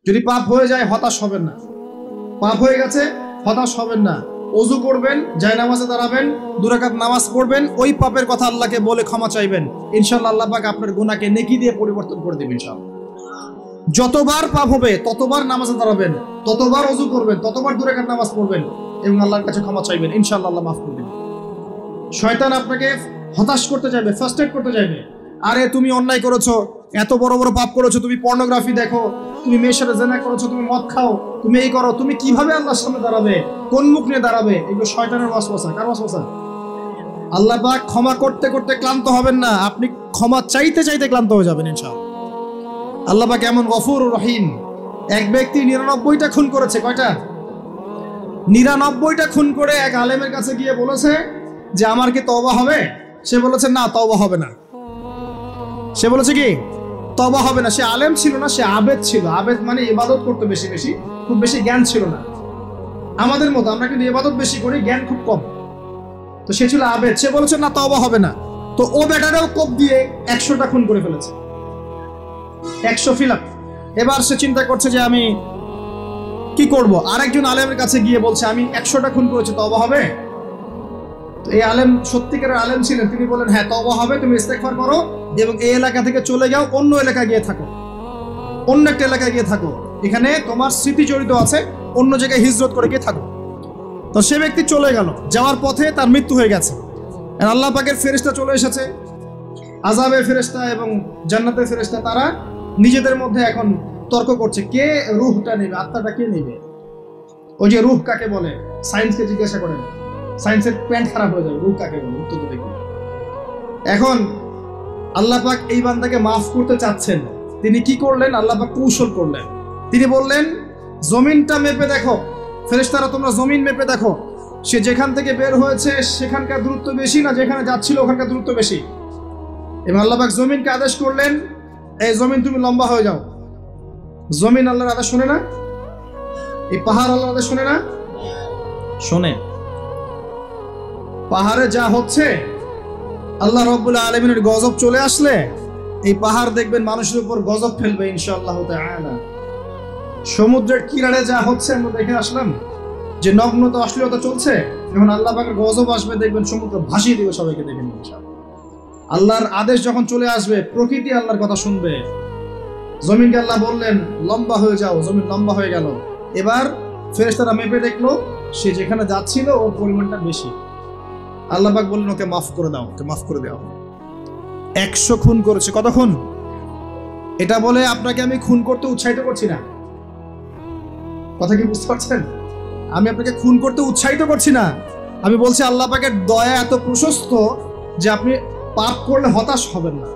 যদি পাপ হয়ে যায় হতাশ হবেন না, পাপ হয়ে গেছে হতাশ হবেন না। ওযু করবেন, জায়নামাজে দাঁড়াবেন, 2 রাকাত নামাজ পড়বেন, ওই পাপের কথা আল্লাহকে বলে ক্ষমা চাইবেন, ইনশাআল্লাহ আল্লাহ পাক আপনার গুনাহকে নেকি দিয়ে পরিবর্তন করে দেবেন ইনশাআল্লাহ। যতবার পাপ হবে ততবার নামাজে দাঁড়াবেন, ততবার ওযু করবেন, ততবার 2 রাকাত নামাজ পড়বেন এবং আল্লাহর কাছে ক্ষমা চাইবেন, ইনশাআল্লাহ আল্লাহ মাফ করে দেবেন। শয়তান আপনাকে হতাশ করতে চাইবে, ফার্স্ট্রেট করতে চাইবে। আরে তুমি অন্যায় করেছো, এত বড় বড় পাপ করেছো, তুমি পর্নোগ্রাফি দেখো, তুমি মেয়ের সাথে জেনা করেছো, তুমি মদ খাও, তুমি এই করো, তুমি কিভাবে আল্লাহর সামনে দাঁড়াবে, কোন মুখ নিয়ে দাঁড়াবে? এগুলো শয়তানের ওয়াসওয়াসা। কার ওয়াসওয়াসা? আল্লাহ পাক ক্ষমা করতে করতে ক্লান্ত হবেন না, আপনি ক্ষমা চাইতে চাইতে ক্লান্ত হয়ে যাবেন ইনশাআল্লাহ। আল্লাহ পাক এমন গফুরুর রহিম। এক ব্যক্তি 99টা খুন করেছে। কয়টা? 99টা খুন করে এক আলেমের কাছে গিয়ে বলেছে যে আমার কি তওবা হবে? সে বলেছে না, তওবা হবে না। সে বলেছে কি তওবা হবে না। সে আলেম ছিল না, সে আবেদ ছিল। আবেদ মানে ইবাদত করতে বেশি বেশি, খুব বেশি জ্ঞান ছিল না। আমাদের মতো আমরা কিন্তু ইবাদত বেশি করি, জ্ঞান খুব কম। তো সে ছিল আবেদ, সে বলেছে না তওবা হবে না। তো ও বেটারেও কোপ দিয়ে 100টা খুন করে ফেলেছে, 100 ফিলাপ। এবার সে চিন্তা করছে যে আমি কি করব। আরেকজন আলেমের কাছে গিয়ে বলছে আমি 100টা খুন করেছি, তওবা হবে? তো এই আলেম সত্যিকারের আলেম ছিলেন, তিনি বলেন হ্যাঁ তওবা হবে, তুমি ইস্তেগফার করো এবং এই এলাকা থেকে চলে যাও, অন্য এলাকায় গিয়ে থাকো, অন্য একটা এলাকায় গিয়ে থাকো, এখানে তোমার স্মৃতি জড়িত আছে, অন্য জায়গায় হিজরত করে গিয়ে থাকো। তো সে ব্যক্তি চলে গেল, যাওয়ার পথে তার মৃত্যু হয়ে গেছে। আল্লাহ পাকের ফেরেশতা চলে এসেছে, আযাবের ফেরেশতা এবং জান্নাতের ফেরেশতা, তারা নিজেদের মধ্যে এখন তর্ক করছে কে রূহটা নেবে, আত্মাটা কে নেবে। ওই যে রূহ কাকে বলে, সায়েন্সকে জিজ্ঞাসা করেন, সায়েন্সের প্যান্ট খারাপ হয়ে যাবে, রূহ কাকে বলে, উত্তর তো দেখুন। এখন আল্লাহ পাক এই বান্দাকে মাফ করতে চাচ্ছেন, তিনি কি করলেন? আল্লাহ পাক কৌশল করলেন। তিনি বললেন জমিনটা মেপে দেখো, ফেরেশতারা তোমরা জমিন মেপে দেখো, সে যেখান থেকে বের হয়েছে সেখানকার দূরত্ব বেশি না যেখানে যাচ্ছিল ওখানকার দূরত্ব বেশি। এবং আল্লাহ পাক জমিনকে আদেশ করলেন এই জমিন তুমি লম্বা হয়ে যাও। জমিন আল্লাহর আদেশ শোনে না? এই পাহাড় আল্লাহর আদেশ শোনে না? শোনে। পাহাড়ে যা হচ্ছে, আল্লাহ রাব্বুল আলামিনের গজব চলে আসলে এই পাহাড় দেখবেন মানুষের উপর গজব ফেলবে ইনশাআল্লাহ তাআলা। সমুদ্রের কিনারে যা হচ্ছে আমরা দেখে আসলাম যে নগ্নতা অশ্লীলতা চলছে, যখন আল্লাহ পাকের গজব আসবে দেখবেন সমুদ্র ভাসিয়ে দিবে সবাইকে, দেখবেন ইনশাআল্লাহ। আল্লাহর আদেশ যখন চলে আসবে প্রকৃতি আল্লাহর কথা শুনবে। জমিনকে আল্লাহ বললেন লম্বা হয়ে যাও, জমিন লম্বা হয়ে গেল। এবার ফেরেশতারা মেপে দেখলো সে যেখানে যাচ্ছিল ওর পরিমাণটা বেশি। আল্লাহ পাক বললেন ওকে মাফ করে দাও, ওকে মাফ করে দাও। 100 খুন করেছে। কত খুন? এটা বলে আপনাকে আমি খুন করতে উৎসাহিত করছি না, কথা কি বুঝতে পারছেন? আমি আপনাকে খুন করতে উৎসাহিত করছি না, আমি বলছি আল্লাহ পাকের দয়া এত প্রশস্ত যে আপনি পাপ করলে হতাশ হবেন না,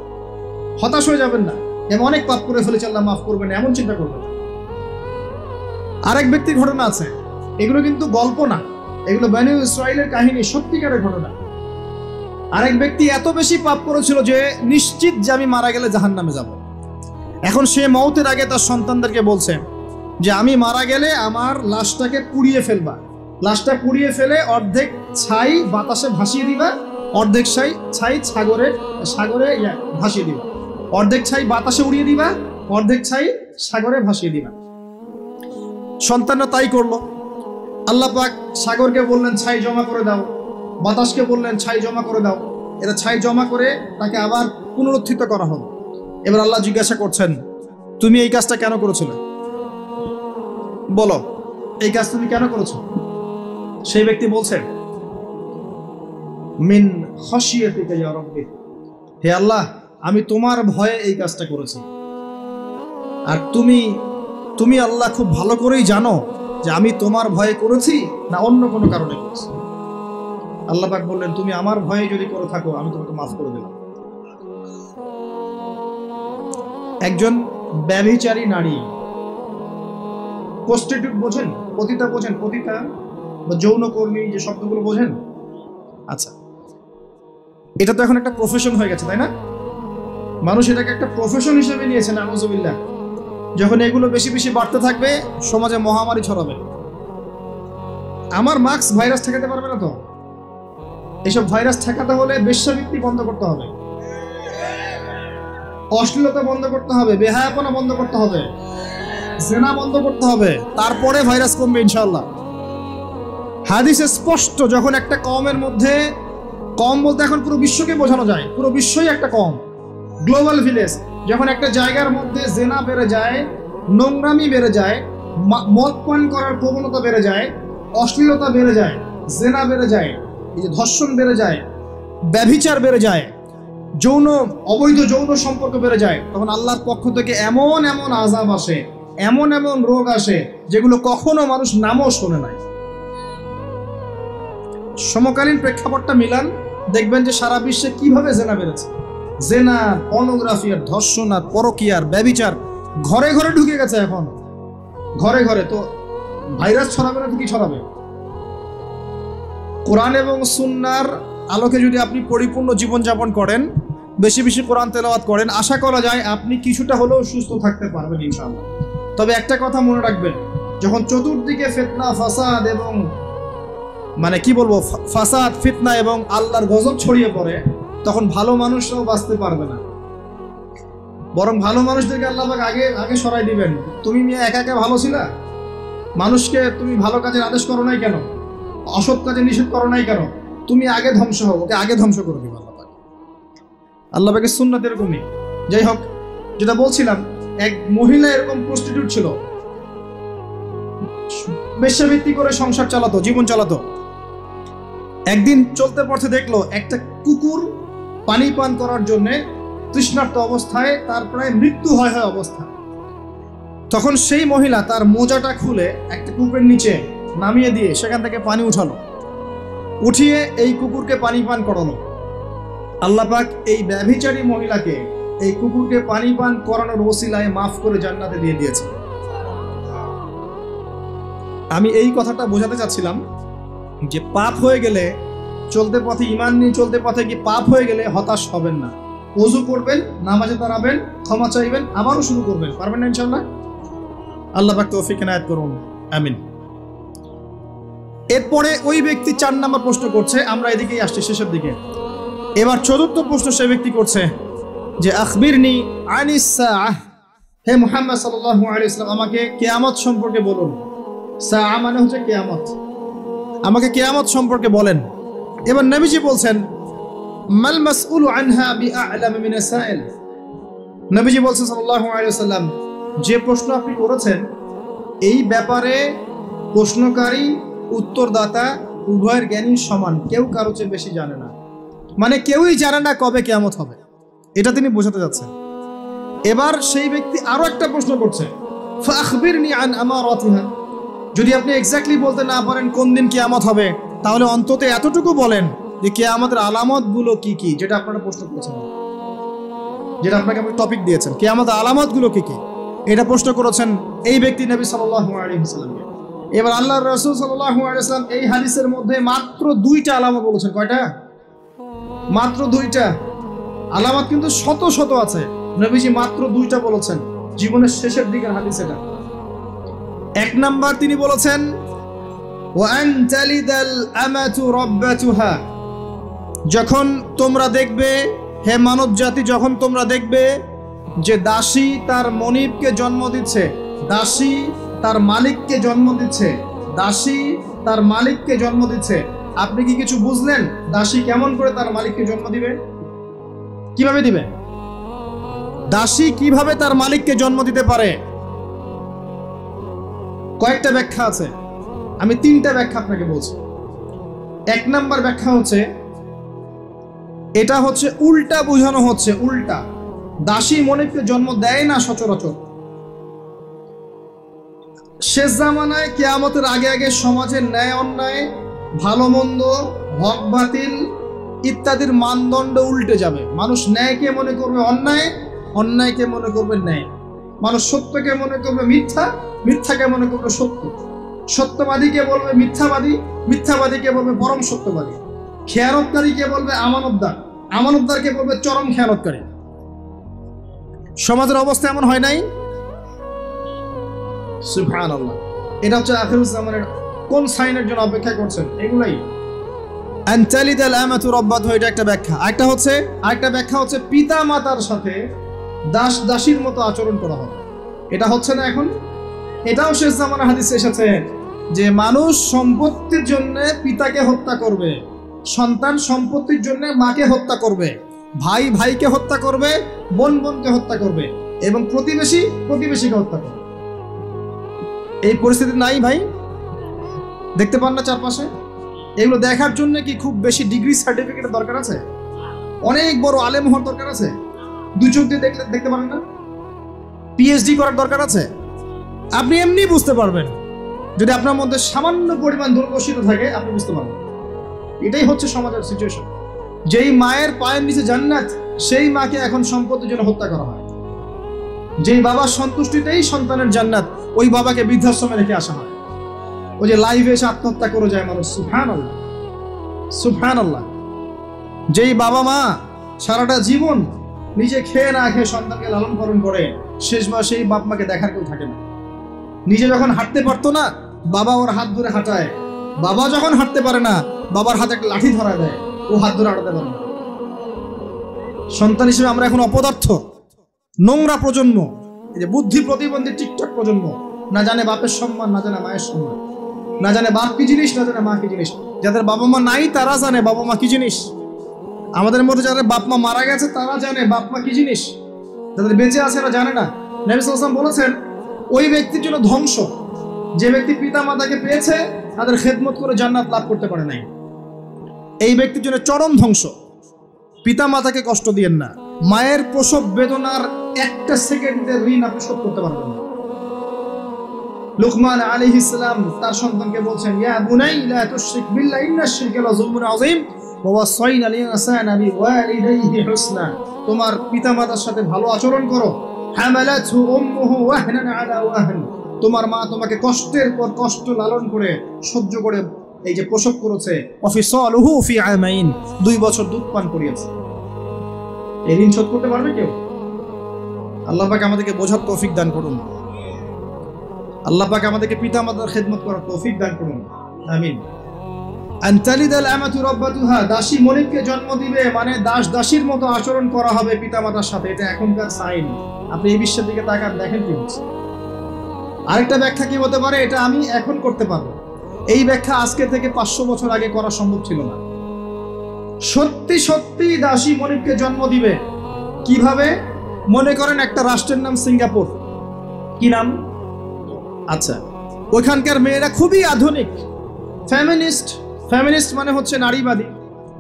হতাশ হয়ে যাবেন না। এমন অনেক পাপ করে ফেলেছে আল্লাহ মাফ করবেন এমন চিন্তা করবেন। আরেক ব্যক্তির ঘটনা আছে, এগুলো কিন্তু গল্প না, এগুলো বনী ইসরাইলের কাহিনী, সত্যিকারের ঘটনা। আরেক ব্যক্তি এত বেশি পাপ করেছিল যে নিশ্চিত যে আমি মারা গেলে জাহান্নামে যাব। এখন সে মওতের আগে তার সন্তানদেরকে বলছে যে আমি মারা গেলে আমার লাশটাকে পুড়িয়ে ফেলবা, লাশটা পুড়িয়ে ফেলে অর্ধেক ছাই বাতাসে ভাসিয়ে দিবা, অর্ধেক ছাই সাগরে ভাসিয়ে দিবা, অর্ধেক ছাই বাতাসে উড়িয়ে দিবা, অর্ধেক ছাই সাগরে ভাসিয়ে দিবা। সন্তানরা তাই করলো। আল্লাহ পাক সাগরকে বললেন ছাই জমা করে দাও, বাতাসকে বললেন ছাই জমা করে দাও। এরা ছাই জমা করে তাকে আবার পুনরুত্থিত করা হলো। এবার আল্লাহ জিজ্ঞাসা করছেন তুমি এই কাজটা কেন করেছিলে, বলো এই কাজ তুমি কেন করেছো? সেই ব্যক্তি বলছে মিন খাশিয়াতিকা ইয়া রাব্বি, হে আল্লাহ আমি তোমার ভয়ে এই কাজটা করেছি। আর তুমি আল্লাহ খুব ভালো করেই জানো যে আমি তোমার ভয়ে করেছি না অন্য কোনো কারণে করেছি। আল্লাহ পাক বললেন তুমি আমার ভয়ে যদি করে থাকো আমি তোমাকে মাফ করে দিলাম। একজন ব্যভিচারী নারী, প্রস্টিটিউট বোঝেন, পতিতা বোঝেন, পতিতা বা যৌনকর্মী যে শব্দগুলো বোঝেন? আচ্ছা, এটা তো এখন একটা প্রফেশন হয়ে গেছে, তাই না? মানুষ এটাকে একটা প্রফেশন হিসেবে নিয়েছে, নাউযুবিল্লাহ। যখন এগুলো বেশি বেশি বাড়তে থাকবে সমাজে মহামারী ছড়াবে। আমার মাস্ক ভাইরাস ঠেকাতে পারবে না তো। এইসব ভাইরাস ঠেকাতে হলে বেশ্যাবৃত্তি বন্ধ করতে হবে, অশ্লীলতা বন্ধ করতে হবে, বেহায়াপনা বন্ধ করতে হবে, জেনা বন্ধ করতে হবে, তারপরে ভাইরাস কমবে ইনশাআল্লাহ। হাদিসে স্পষ্ট, যখন একটা কওমের মধ্যে, কম বলতে এখন পুরো বিশ্বকে বোঝানো যায়, পুরো বিশ্বই একটা কম, গ্লোবাল ভিলেজ, যখন একটা জায়গার মধ্যে জেনা বেড়ে যায়, নোংরামি বেড়ে যায়, মদ পান করার প্রবণতা বেড়ে যায়, অশ্লীলতা বেড়ে যায়, জেনা বেড়ে যায়, এই যে ধর্ষণ বেড়ে যায়, ব্যভিচার বেড়ে যায়, অবৈধ যৌন সম্পর্ক বেড়ে যায়, তখন আল্লাহর পক্ষ থেকে এমন এমন আযাব আসে, এমন এমন রোগ আসে যেগুলো কখনো মানুষ নামও শোনে নাই। সমকালীন প্রেক্ষাপটটা মিলান, দেখবেন যে সারা বিশ্বে কিভাবে জেনা বেড়েছে। জেনা, পর্নোগ্রাফি আর ধর্ষণ আর পরকীয়ার ব্যভিচার ঘরে ঘরে ঢুকে গেছে। এখন ঘরে ঘরে তো ভাইরাস ছড়াবে না তো কি ছড়াবে? কোরআন এবং সুন্নাহর আলোকে যদি আপনি পরিপূর্ণ জীবনযাপন করেন, বেশি বেশি কোরআন তেলাওয়াত করেন, আশা করা যায় আপনি কিছুটা হলেও সুস্থ থাকতে পারবেন ইনশাআল্লাহ। তবে একটা কথা মনে রাখবেন, যখন চতুর্দিকে ফিতনা ফাসাদ এবং ফাসাদ ফিতনা এবং আল্লাহর গজব ছড়িয়ে পড়ে, তখন ভালো মানুষরাও বাঁচতে পারবে না। বরং ভালো মানুষদেরকে আল্লাহ পাক আগে আগে সরাই দিবেন। তুমি মেয়ে একা একা ভালো ছিলা, মানুষকে তুমি ভালো কাজের আদেশ করো নাই কেন, অসৎ কাজে নিষেধ করো নাই কেন, তুমি আগে ধ্বংস হও, ওকে আগে ধ্বংস করে দিবে আল্লাহ পাক। আল্লাহ পাকের সুন্নাত এরকমই। যাই হোক, যেটা বলছিলাম, এক মহিলা এরকম প্রস্টিটিউট ছিল, বেশ্যাবৃত্তি করে সংসার চালাতো, জীবন চালাতো। একদিন চলতে পথে দেখলো একটা কুকুর পানি পান করার জন্য তৃষ্ণার্ত অবস্থায়, তার প্রায় মৃত্যু হয় অবস্থা। তখন সেই মহিলা তার মোজাটা খুলে একটা কূপের নিচে নামিয়ে দিয়ে সেখান থেকে পানি উঠালো, উঠিয়ে এই কুকুরকে পানি পান করালো। আল্লাহ পাক এই ব্যভিচারী মহিলাকে, এই কুকুরকে পানি পান করানোর ওসিলায় মাফ করে জান্নাতে দিয়ে দিয়েছে। আমি এই কথাটা বোঝাতে চাচ্ছিলাম যে পাপ হয়ে গেলে, চলতে পথে ইমান নিয়ে চলতে পথে কি পাপ হয়ে গেলে হতাশ হবেন না। ওযু করবেন, নামাজে দাঁড়াবেন, ক্ষমা চাইবেন, আবারও শুরু করবেন। পারবেন না ইনশাআল্লাহ? আল্লাহ পাক তৌফিক এনায়েত করুন, আমিন। এরপরে ওই ব্যক্তি 4 নম্বর প্রশ্ন করছে, আমরা এদিকেই আসছি শেষের দিকে। এবার চতুর্থ প্রশ্ন সে ব্যক্তি করছে যে আখবিরনি আনিস সাআহ, হে মুহাম্মদ সাল্লাল্লাহু আলাইহি ওয়াসাল্লাম, আমাকে কিয়ামত সম্পর্কে বলুন। সাআহ মানে হচ্ছে কিয়ামত, আমাকে কিয়ামত সম্পর্কে বলেন। এবার নবীজি বলছেন, মাল মাসউলু আনহা বিআ'লাম মিনাস সাইল। নবীজি বলছেন সাল্লাল্লাহু আলাইহি ওয়াসাল্লাম, যে প্রশ্ন আপনি করেছেন এই ব্যাপারে প্রশ্নকারী উত্তরদাতা উভয়ের জ্ঞানী সমান, কেউ কারো চেয়ে বেশি জানে না। মানে কেউই জানে না কবে কিয়ামত হবে, এটা তিনি বোঝাতে যাচ্ছেন। এবার সেই ব্যক্তি আরো একটা প্রশ্ন করছে, ফাখবিরনি আন আমারাতিহা। যদি আপনি এক্স্যাক্টলি বলতে না পারেন কোন দিন কিয়ামত হবে, তাহলে অন্তত এতটুকু বলেন যে কিয়ামতের আলামতগুলো কি কি, যেটা আপনারা প্রশ্ন করেছেন, যেটা আপনাকে আপনি টপিক দিয়েছেন, কিয়ামতের আলামতগুলো কি কি, এটা প্রশ্ন করেছেন এই ব্যক্তি নবী সাল্লাল্লাহু আলাইহি ওয়াসাল্লামকে। এবার আল্লাহর রাসূল সাল্লাল্লাহু আলাইহি ওয়াসাল্লাম এই হাদিসের মধ্যে মাত্র 2টা আলামত বলেছেন। কয়টা? মাত্র 2টা আলামত, কিন্তু শত শত আছে। নবীজি মাত্র 2টা বলেছেন, জীবনের শেষের দিকের হাদিস এটা। 1 নাম্বার তিনি বলেছেন, ওয়া আন তালিদাল আমাতু রাব্বাতুহা। যখন তোমরা দেখবে, হে মানব জাতি, যখন তোমরা দেখবে যে দাসী তার মনিবকে জন্ম দিচ্ছে, দাসী তার মালিককে জন্ম দিচ্ছে, দাসী তার মালিককে জন্ম দিচ্ছে, আপনি কি কিছু বুঝলেন দাসী কেমন করে তার মালিককে জন্ম দিবে? কিভাবে দিবে? দাসী কিভাবে তার মালিককে জন্ম দিতে পারে? কয়েকটা ব্যাখ্যা আছে, আমি 3টা ব্যাখ্যা আপনাকে বলছি। 1 নাম্বার ব্যাখ্যা হচ্ছে, এটা হচ্ছে উল্টা বোঝানো হচ্ছে, উল্টা। দাসী মনিবকে জন্ম দেয় না সচরাচর। শেষ জামানায় কিয়ামতের আগে আগে সমাজের ন্যায় অন্যায়, ভালো মন্দ, হক বাতিল ইত্যাদির মানদণ্ড উল্টে যাবে। মানুষ ন্যায়কে মনে করবে অন্যায়, অন্যায়কে মনে করবে ন্যায়। মানুষ সত্যকে মনে করবে মিথ্যা, মিথ্যাকে মনে করবে সত্য। সত্যবাদীকে বলবে মিথ্যাবাদী, মিথ্যাবাদীকে বলবে পরম সত্যবাদী। খেয়ানতকারীকে বলবে আমানতদার, আমানতদারকে বলবে চরম খেয়ানতকারী। সমাজের অবস্থা এমন হয় নাই? সুবহানাল্লাহ। এটা হচ্ছে আখিরুজ জামানের কোন সাইনের জন্য অপেক্ষা করছেন? এগুলাই। আন তালিদাল আমাতু রাব্বাতুহা, এটা একটা ব্যাখ্যা। আরেকটা ব্যাখ্যা হচ্ছে পিতা মাতার সাথে দাস দাসীর মতো আচরণ করা হবে। এটা হচ্ছে না এখন? এটাও শেষ জামানা হাদিসে এসেছে যে মানুষ সম্পত্তির জন্য পিতাকে হত্যা করবে, সন্তান সম্পত্তির জন্য মাকে হত্যা করবে, ভাই ভাইকে হত্যা করবে, বোন বোনকে হত্যা করবে এবং প্রতিবেশী প্রতিবেশীকে হত্যা করবে। এই পরিস্থিতি নাই ভাই? দেখতে পান না চারপাশে? এগুলো দেখার জন্য কি খুব বেশি ডিগ্রি সার্টিফিকেটের দরকার আছে? অনেক বড় আলেম হওয়ার দরকার আছে? দুই চোখ দিয়ে দেখতে পারেন না? পিএইচডি করার দরকার আছে? আপনি এমনি বুঝতে পারবেন, যদি আপনার মধ্যে সামান্য পরিমাণ দুর্গসিত থাকে আপনি বুঝতে পারবেন। এটাই হচ্ছে সমাজের সিচুয়েশন। যেই মায়ের পায়ের নিচে জান্নাত, সেই মাকে এখন সম্পত্তির জন্য হত্যা করা হয়। যেই বাবার সন্তুষ্টিতেই সন্তানের জান্নাত, ওই বাবাকে বৃদ্ধাশ্রমে রেখে আসা হয়। ওই যে লাইভে এসে আত্মহত্যা করে যায় মানুষ, সুবহানাল্লাহ সুবহানাল্লাহ। যেই বাবা মা সারাটা জীবন নিজে খেয়ে না খেয়ে সন্তানকে লালন পালন করে, শেষ মাসে সেই বাপ মাকে দেখার কেউ থাকে না। নিজে যখন হাঁটতে পারতো না, বাবা ওর হাত ধরে হাঁটায়। বাবা যখন হাঁটতে পারে না, বাবার হাতে একটা লাঠি ধরা দেয়, ও হাত ধরে হাঁটাতে পারে না। সন্তান হিসেবে আমরা এখন অপদার্থ, নোংরা প্রজন্ম, এই যে বুদ্ধি প্রতিবন্ধী টিকটক প্রজন্ম। না জানে বাপের সম্মান, না জানে মায়ের সম্মান, না জানে বাপ কি জিনিস, না জানে মা কি জিনিস। যাদের বাবা মা নাই তারা জানে বাবা মা কি জিনিস। আমাদের মধ্যে যাদের বাপ মা মারা গেছে তারা জানে বাপ মা কি জিনিস, যাদের বেঁচে আছে এরা জানে না। নবী সাল্লাল্লাহু আলাইহি ওয়াসাল্লাম বলেছেন, ওই ব্যক্তির জন্য ধ্বংস যে ব্যক্তি পিতা মাতাকে পেয়েছে, তাদের খেদমত করে জান্নাত লাভ করতে পারে নাই। এই ব্যক্তির জন্য চরম ধ্বংস। পিতা মাতাকে কষ্ট দিয়েন না। মায়ের প্রসব বেদনার একটা সেকেন্ডের ঋণ আপনি শোধ করতে পারবেন না। লুকমান আলাইহিস সালাম তার সন্তানকে বলছেন, ইয়া বুনাই লা তুশরিক বিল্লাহি ইন্নাশ শিরকা লাযুলমুন আযীম ওয়া ওয়াসাইনাল ইনসানা বিওয়ালিদাইহি হুসনা। তোমার পিতামাতার সাথে ভালো আচরণ করো। হামালাতহু উম্মুহু ওয়াহনান আলা ওয়াহন। তোমার মা তোমাকে কষ্টের পর কষ্ট লালন করে সহ্য করে এই যে প্রসব করেছে। ওয়াফিসালুহু ফি আমাইন, 2 বছর দুধ পান করিয়েছে। এই ঋণ শোধ করতে পারবে কেউ? আল্লাহ পাক আমাদেরকে বোঝার তৌফিক দান করুন। আল্লাহ পাক আমাদেরকে পিতামাতার খেদমত করার তৌফিক দান করুন, আমিন। আনতালিদাল আমাতু রাব্বাতুহা, দাসী মনিবকে জন্ম দিবে মানে দাস দাসীর মতো আচরণ করা হবে পিতামাতার সাথে। এটা এখনকার সাইন। আপনি এই বিশ্বের দিকে তাকান, দেখেন কি হচ্ছে। আরেকটা ব্যাখ্যা কি হতে পারে, এটা আমি এখন করতে পারবো। এই ব্যাখ্যা আজকে থেকে 500 বছর আগে করা সম্ভব ছিল না। সত্যি সত্যি দাসী মনিবকে জন্ম দিবে। কিভাবে? মনে করেন একটা রাষ্ট্রের নাম সিঙ্গাপুর। কি নাম? আচ্ছা, ওইখানকার মেয়েরা খুবই আধুনিক, ফেমিনিস্ট। ফেমিনিস্ট মানে হচ্ছে নারীবাদী।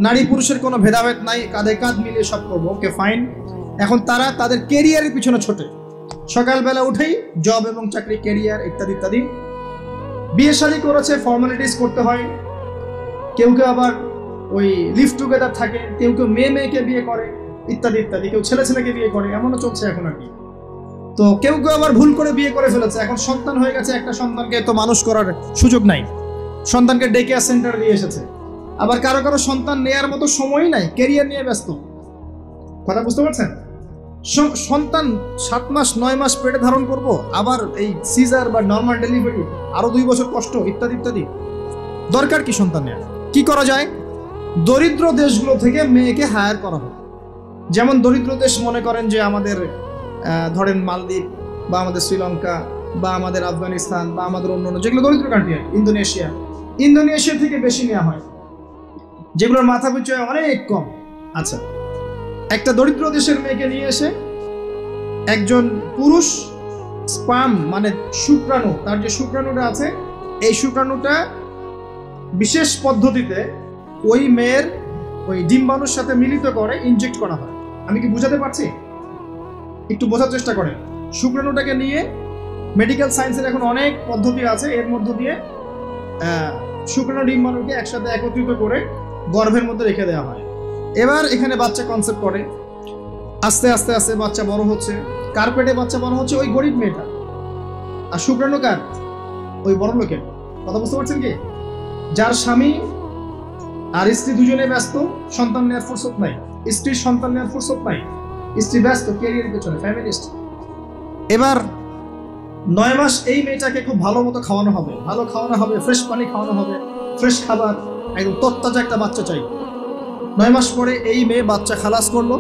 নারী পুরুষের কোনো ভেদাভেদ নাই, কাঁধে কাঁধ মিলিয়ে সব করবো, ওকে ফাইন। এখন তারা তাদের কেরিয়ারের পিছনে ছোটে। সকালবেলা উঠেই জব এবং চাকরি, কেরিয়ার ইত্যাদি ইত্যাদি। বিয়ে শাদী করেছে, ফর্মালিটিস করতে হয়। কেউ কেউ আবার ওই লিভ টুগেদার থাকে, কেউ কেউ মেয়ে মেয়েকে বিয়ে করে ইত্যাদি ইত্যাদি। কেউ ছেলে ছেলেকে বিয়ে করে, এমনও চলছে এখন আর কি। তো কেউ কেউ আবার ভুল করে বিয়ে করে ফেলেছে। এখন সন্তান হয়ে গেছে, একটা সন্তানকে তো মানুষ করার সুযোগ নাই, সন্তানকে ডে কেয়ার সেন্টারে দিয়ে এসেছে। আবার কারো কারো সন্তান নেয়ার মতো সময়ই নাই, ক্যারিয়ার নিয়ে ব্যস্ত। কথা বুঝতে পারছেন? সন্তান 7 মাস 9 মাস পেটে ধারণ করব, আবার এই সিজার বা নর্মাল ডেলিভারি, আরো 2 বছর কষ্ট ইত্যাদি ইত্যাদি। দরকার কি সন্তান নেওয়ার? কি করা যায়? দরিদ্র দেশগুলো থেকে মেয়েকে হায়ার করা হয়। যেমন দরিদ্র দেশ মনে করেন যে আমাদের ধরেন মালদ্বীপ বা আমাদের শ্রীলঙ্কা বা আমাদের আফগানিস্তান বা আমাদের অন্যান্য যেগুলো দরিদ্র কান্ট্রি, ইন্দোনেশিয়া থেকে বেশি নেওয়া হয়, যেগুলোর মাথা পিছু অনেক কম। আচ্ছা, একটা দরিদ্র দেশের মেয়েকে নিয়ে এসে একজন পুরুষ স্পার্ম মানে শুক্রাণু, তার যে শুক্রাণুটা আছে, এই শুক্রাণুটা বিশেষ পদ্ধতিতে ওই মেয়ের ওই ডিম্বাণুর সাথে মিলিত করে ইনজেক্ট করা হয়। আমি কি বুঝাতে পারছি? একটু বোঝার চেষ্টা করেন। শুক্রাণুটাকে নিয়ে মেডিকেল সায়েন্সের এখন অনেক পদ্ধতি আছে, এর মধ্য দিয়ে শুক্রাণু ডিম্বাণুকে একসাথে একত্রিত করে গর্ভের মধ্যে রেখে দেওয়া হয়। এবার এখানে বাচ্চা কনসেপ্ট করে, আস্তে আস্তে আস্তে বাচ্চা বড় হচ্ছে। কার্পেটে বাচ্চা বড় হচ্ছে ওই গরিব মেয়েটা, আর শুক্রাণু কার? ওই বড় লোকের। কথা বুঝতে পারছেন কি? যার স্বামী আর স্ত্রী দুজনে ব্যস্ত, সন্তান নেওয়ার ফুরসত নাই, স্ত্রীর সন্তান নেওয়ার ফুরসত নাই, স্ত্রী ব্যস্ত ক্যারিয়ারের পেছনে, ফ্যামিলিস্ট। এবার 9 মাস এই মেয়েটাকে খুব ভালো মতো খাওয়ানো হবে, ভালো খাওয়ানো হবে, ফ্রেশ পানি খাওয়ানো হবে, ফ্রেশ খাবার, একদম তত্তাজা একটা বাচ্চা চাই। 9 মাস পরে এই মেয়ে বাচ্চা খালাস করলো,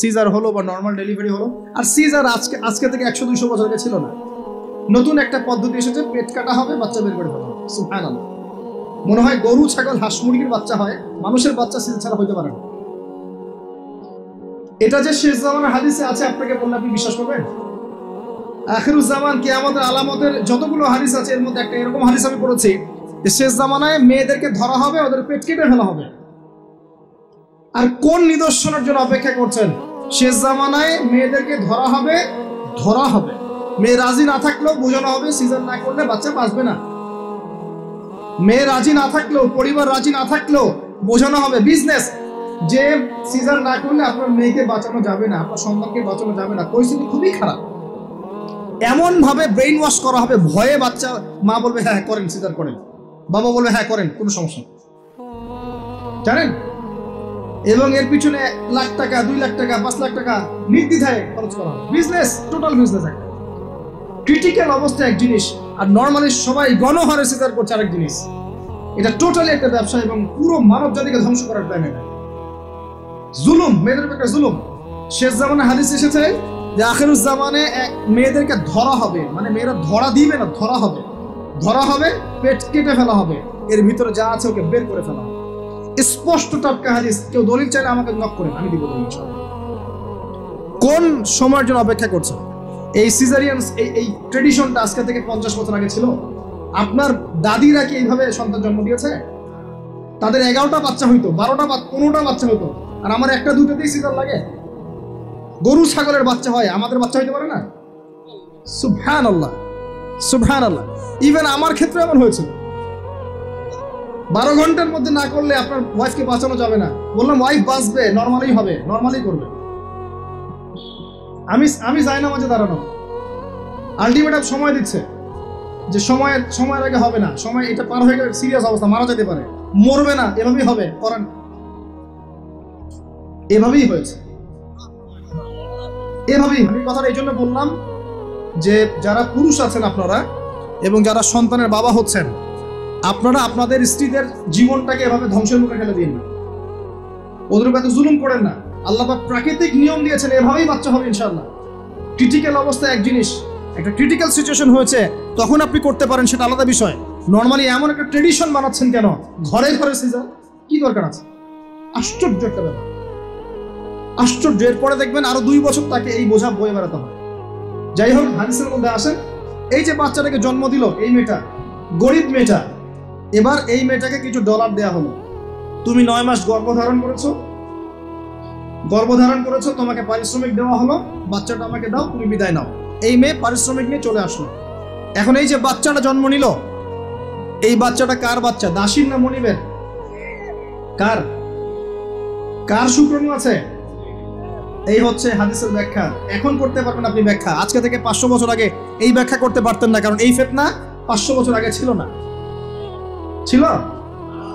সিজার হলো বা নর্মাল ডেলিভারি হলো। আর সিজার আজকে থেকে 100-200 বছর আগে ছিল না। নতুন একটা পদ্ধতি এসেছে, পেট কাটা হবে, বাচ্চা বের করে ফেলা হবে। সুবহানাল্লাহ। মনে হয় গরু, ছাগল, হাঁস, মুরগির বাচ্চা হয়, মানুষের বাচ্চা সিজা ছাড়া হইতে পারে না। এটা যে শেষ জামানের হাদিসে আছে, আপনাকে বললে আপনি বিশ্বাস করবেন? আখিরুজ জামান, কিয়ামতের আলামতের যতগুলো হাদিস আছে এর মধ্যে একটা এরকম হাদিস আমি পড়েছি যে শেষ জামানায় মেয়েদেরকে ধরা হবে, ওদের পেট কেটে ফেলা হবে। আর কোন নিদর্শনের জন্য অপেক্ষা করছেন? শেষ জামানায় মেয়েদেরকে ধরা হবে, ধরা হবে। মেয়ে রাজি না থাকলেও বোঝানো হবে, সিজার না করলে বাচ্চা বাঁচবে না। মেয়ে রাজি না থাকলেও, পরিবার রাজি না থাকলেও বোঝানো হবে, বিজনেস, যে সিজার না করলে আপনার মেয়েকে বাঁচানো যাবে না, আপনার সন্তানকে বাঁচানো যাবে না, পরিস্থিতি খুবই খারাপ। এমন ভাবে ব্রেইন ওয়াশ করা হবে, ভয়ে বাচ্চা, মা বলবে হ্যাঁ করেন, সিজার করেন, বাবা বলবে হ্যাঁ করেন, কোনো সমস্যা নেই, জানেন? এবং এর পিছনে লাখ টাকা, 2 লাখ টাকা, 5 লাখ টাকা নির্দ্বিধায় খরচ করা হবে। বিজনেস, টোটাল বিজনেস একটা। ক্রিটিক্যাল অবস্থা এক জিনিস, আর নর্মালি সবাই গণহারে সিজার করছে আরেক জিনিস। এটা টোটালি একটা ব্যবসা এবং পুরো মানব জাতিকে ধ্বংস করার প্ল্যান। এটা জুলুম, মেয়েদের একটা জুলুম। শেষ জামানে হাদিস এসেছে যে আখিরুজ জামানে মেয়েদেরকে ধরা হবে, মানে মেয়েরা ধরা দিবে না, ধরা হবে, ধরা হবে, পেট কেটে ফেলা হবে, এর ভিতরে যা আছে ওকে বের করে ফেলা হবে। স্পষ্ট টাটকা হাদিস, কেউ দলিল চাইলে আমাকে নক করেন, আমি দিব ইনশাআল্লাহ। কোন সময়ের জন্য অপেক্ষা করছে? এই সিজারিয়ান, এই ট্রেডিশনটা আজকে থেকে 50 বছর আগে ছিল। আপনার দাদিরা কি এইভাবে সন্তান জন্ম দিয়েছে? তাদের 11টা বাচ্চা হইতো, 12টা, 15টা বাচ্চা হইতো, আর আমার একটা দুটোতেই সিজার লাগে। গরু ছাগলের বাচ্চা হয়, আমাদের বাচ্চা হইতে পারে না? সুবহানাল্লাহ, সুবহানাল্লাহ। ইভেন আমার ক্ষেত্রে এমন হয়েছিল। 12 ঘন্টার মধ্যে না করলে আপনার ওয়াইফকে বাঁচানো যাবে না। বললাম ওয়াইফ বাঁচবে, নর্মালি হবে, নর্মালি করবে। আমি যাই না মাঝে দাঁড়ানো, আলটিমেটাম সময় দিচ্ছে যে সময়ের আগে হবে না, সময় এটা পার হয়ে গেলে সিরিয়াস অবস্থা, মারা যেতে পারে, মরবে না, এভাবেই হবে, করেন। এভাবেই হয়েছে, এভাবেই। আমি কথাটা এই জন্য বললাম যে যারা পুরুষ আছেন আপনারা এবং যারা সন্তানের বাবা হচ্ছেন, আপনারা আপনাদের স্ত্রীদের জীবনটাকে এভাবে ধ্বংসের মুখে ফেলে দিন না, ওদের উপর এত জুলুম করেন না। আল্লাহ পাক প্রাকৃতিক নিয়ম দিয়েছেন, এভাবেই বাচ্চা হবে ইনশাআল্লাহ। ক্রিটিক্যাল অবস্থা এক জিনিস, একটা ক্রিটিক্যাল সিচুয়েশন হয়েছে, তখন আপনি করতে পারেন, সেটা আলাদা বিষয়। নর্মালি এমন একটা ট্রেডিশন বানাচ্ছেন কেন? ঘরে ঘরে সিজার, কি দরকার আছে? আশ্চর্য একটা ব্যাপার, আশ্চর্য। এরপরে দেখবেন আরো 2 বছর তাকে এই বোঝা বয়ে বেড়াতে হবে। যাই হোক, হাদিসের মধ্যে আসেন, এই যে বাচ্চাটাকে জন্ম দিল এই মেয়েটা, গরিব মেয়েটা, এবার এই মেয়েটাকে কিছু ডলার দেয়া হলো। তুমি 9 মাস গর্ভধারণ করেছো, তোমাকে পারিশ্রমিক দেওয়া হলো, বাচ্চাটা আমাকে দাও, তুমি বিদায় নাও। এই মেয়ে পারিশ্রমিক নিয়ে চলে আসলো। এখন এই যে বাচ্চাটা জন্ম নিল, এই বাচ্চাটা কার বাচ্চা? দাসীর না মনিবের? কার? কার শুক্রাণু আছে? এই হচ্ছে হাদিসের ব্যাখ্যা। এখন করতে পারবেন আপনি ব্যাখ্যা, আজকে থেকে 500 বছর আগে এই ব্যাখ্যা করতে পারতেন না, কারণ এই ফিতনা 500 বছর আগে ছিল না,